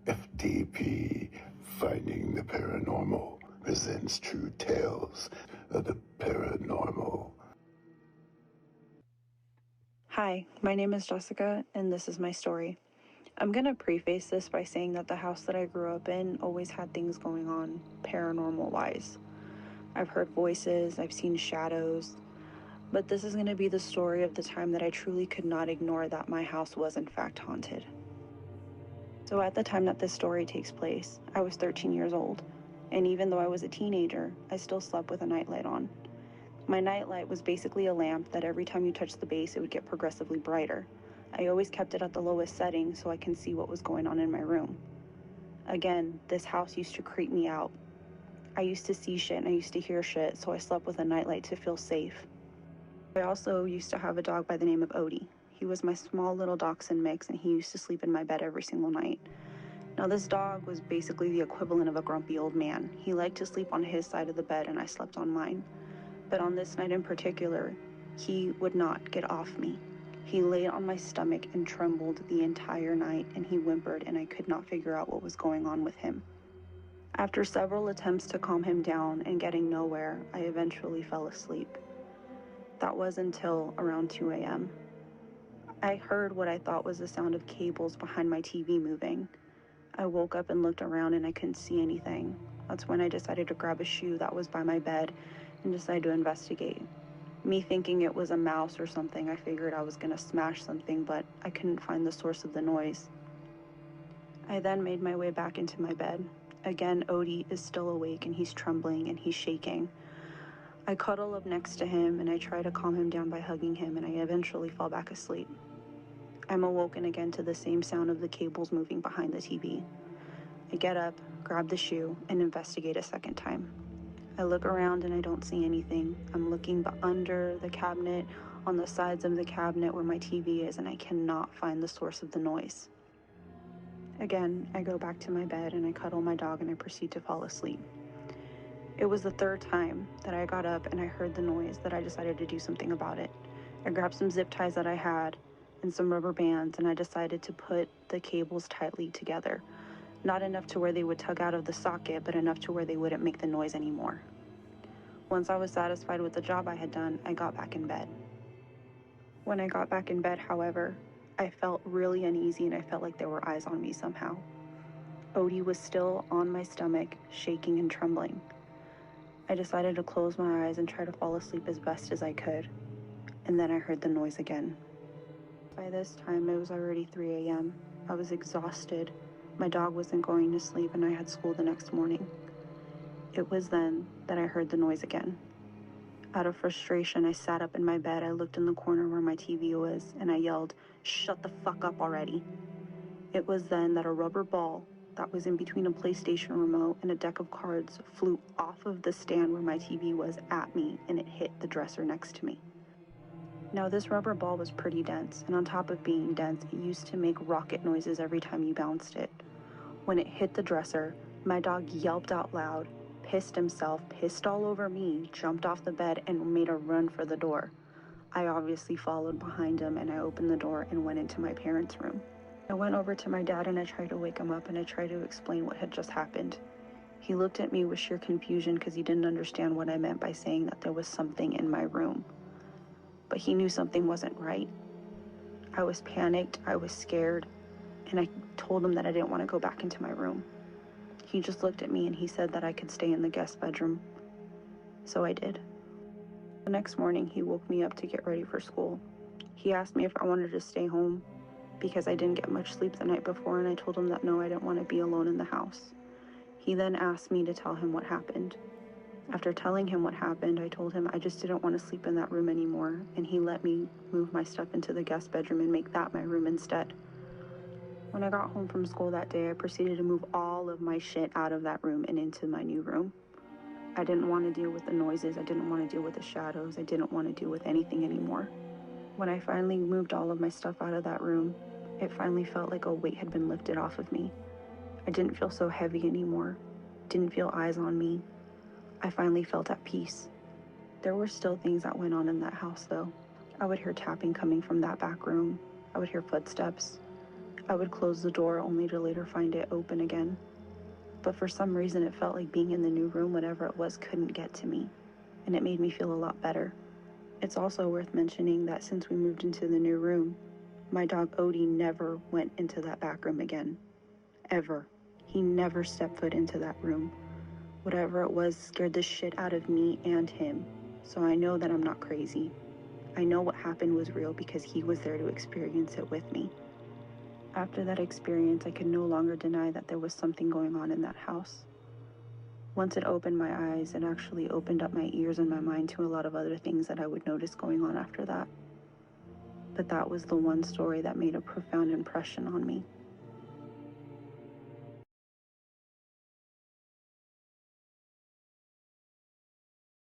F.T.P. Finding the Paranormal presents true tales of the paranormal. Hi, my name is Jessica, and this is my story. I'm gonna preface this by saying that the house that I grew up in always had things going on, paranormal-wise. I've heard voices, I've seen shadows, but this is gonna be the story of the time that I truly could not ignore that my house was in fact haunted. So at the time that this story takes place, I was 13 years old, and even though I was a teenager, I still slept with a nightlight on. My nightlight was basically a lamp that every time you touched the base, it would get progressively brighter. I always kept it at the lowest setting so I can see what was going on in my room. Again, this house used to creep me out. I used to see shit and I used to hear shit, so I slept with a nightlight to feel safe. I also used to have a dog by the name of Odie. He was my small little dachshund mix, and he used to sleep in my bed every single night. Now, this dog was basically the equivalent of a grumpy old man. He liked to sleep on his side of the bed and I slept on mine. But on this night in particular, he would not get off me. He lay on my stomach and trembled the entire night, and he whimpered, and I could not figure out what was going on with him. After several attempts to calm him down and getting nowhere, I eventually fell asleep. That was until around 2 a.m. I heard what I thought was the sound of cables behind my TV moving. I woke up and looked around and I couldn't see anything. That's when I decided to grab a shoe that was by my bed and decided to investigate. Me thinking it was a mouse or something, I figured I was gonna smash something, but I couldn't find the source of the noise. I then made my way back into my bed. Again, Odie is still awake and he's trembling and he's shaking. I cuddle up next to him and I try to calm him down by hugging him, and I eventually fall back asleep. I'm awoken again to the same sound of the cables moving behind the TV. I get up, grab the shoe, and investigate a second time. I look around and I don't see anything. I'm looking under the cabinet, on the sides of the cabinet where my TV is, and I cannot find the source of the noise. Again, I go back to my bed and I cuddle my dog and I proceed to fall asleep. It was the third time that I got up and I heard the noise that I decided to do something about it. I grabbed some zip ties that I had and some rubber bands, and I decided to put the cables tightly together. Not enough to where they would tug out of the socket, but enough to where they wouldn't make the noise anymore. Once I was satisfied with the job I had done, I got back in bed. When I got back in bed, however, I felt really uneasy and I felt like there were eyes on me somehow. Odie was still on my stomach, shaking and trembling. I decided to close my eyes and try to fall asleep as best as I could, and then I heard the noise again. By this time, it was already 3 a.m. I was exhausted. My dog wasn't going to sleep and I had school the next morning. It was then that I heard the noise again. Out of frustration, I sat up in my bed, I looked in the corner where my TV was, and I yelled, "Shut the fuck up already." It was then that a rubber ball that was in between a PlayStation remote and a deck of cards flew off of the stand where my TV was at me, and it hit the dresser next to me. Now, this rubber ball was pretty dense, and on top of being dense, it used to make rocket noises every time you bounced it. When it hit the dresser, my dog yelped out loud, pissed himself, pissed all over me, jumped off the bed, and made a run for the door. I obviously followed behind him, and I opened the door and went into my parents' room. I went over to my dad and I tried to wake him up and I tried to explain what had just happened. He looked at me with sheer confusion because he didn't understand what I meant by saying that there was something in my room. But he knew something wasn't right. I was panicked, I was scared, and I told him that I didn't want to go back into my room. He just looked at me and he said that I could stay in the guest bedroom. So I did. The next morning, he woke me up to get ready for school. He asked me if I wanted to stay home because I didn't get much sleep the night before, and I told him that no, I didn't want to be alone in the house. He then asked me to tell him what happened. After telling him what happened, I told him I just didn't want to sleep in that room anymore, and he let me move my stuff into the guest bedroom and make that my room instead. When I got home from school that day, I proceeded to move all of my shit out of that room and into my new room. I didn't want to deal with the noises, I didn't want to deal with the shadows, I didn't want to deal with anything anymore. When I finally moved all of my stuff out of that room, it finally felt like a weight had been lifted off of me. I didn't feel so heavy anymore, didn't feel eyes on me. I finally felt at peace. There were still things that went on in that house though. I would hear tapping coming from that back room. I would hear footsteps. I would close the door only to later find it open again. But for some reason, it felt like being in the new room, whatever it was, couldn't get to me, and it made me feel a lot better. It's also worth mentioning that since we moved into the new room, my dog Odie never went into that back room again. Ever. He never stepped foot into that room. Whatever it was scared the shit out of me and him. So I know that I'm not crazy. I know what happened was real because he was there to experience it with me. After that experience, I could no longer deny that there was something going on in that house. Once it opened my eyes, it actually opened up my ears and my mind to a lot of other things that I would notice going on after that. But that was the one story that made a profound impression on me.